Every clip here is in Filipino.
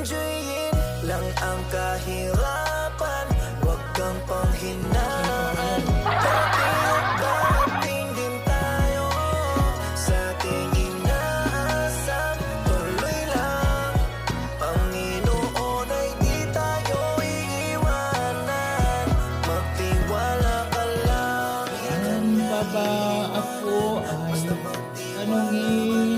enjoyin lang ang kahirapan. Huwag kang panghinaan. Darating din tayo sa ating inaasam. Tuloy lang, Panginoon ay di tayo iiwanan. Magtiwala ka lang. Saan pa ba ako ay tanungin?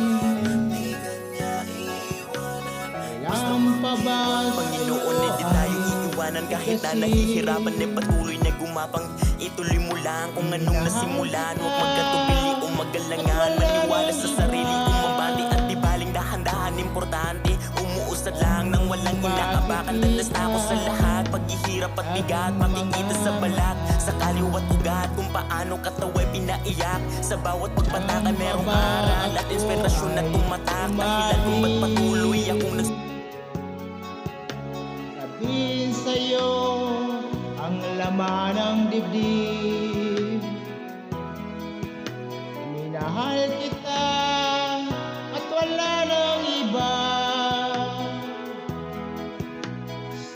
Kailan pa ba Panginoon, hindi tayo iiwanan kahit na nahihirapan ay patuloy na gumapang. Ituloy mo lang kung anong nasimulan. Huwag magkatubili o magalangan. Maniwala sa sarili, umabante at di baling dahan-dahan. Importante, umuusad lang nang walang inaapakan. Dalas na ako sa lahat, paghihirap at bigat. Makikita sa balat, sa kaliwat ugat, kung paano kataway pinaiyak. Sa bawat pagpataka merong aral at inspirasyon na tumatak. Dahilan kung ba't patuloy akong sabihin sa'yo ang laman ng dibdib? Minahal kita at wala nang iba.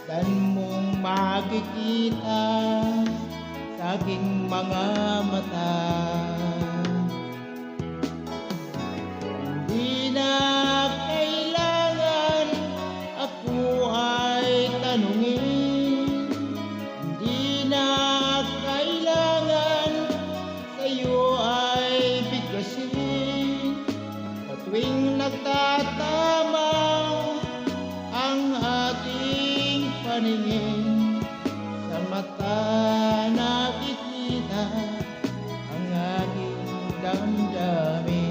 Saan mong makikita sa aking mga mata? Hindi na kailangan ako ay tanungin. Hindi na kailangan sa'yo ay bigkasin. Sa tuwing nagtatama ang ating paningin, sa mata nakikita ang aking damdamin.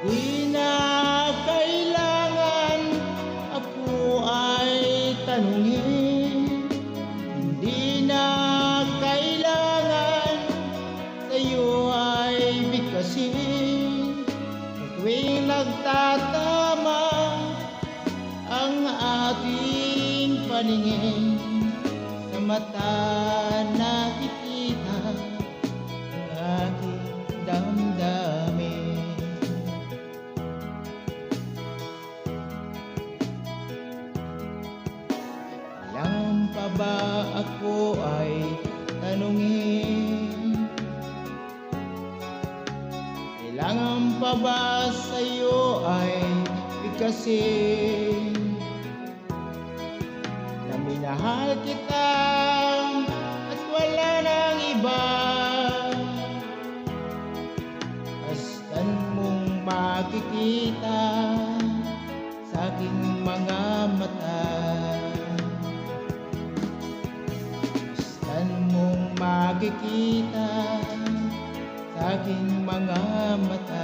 Di na kailangan ako ay tanungin. Hindi na kailangan sa'yo ay bigkasin. Sa tuwing nagtatama ang ating paningin, sa mata nakikita ang aking damdamin. Kailan pa ba ako ay tanungin? Kailangan pa ba sa'yo ay bigkasin? Na minahal kita at wala nang iba. Saan mong makikita sa aking mga mata? Saan mong makikita sa aking mga mata?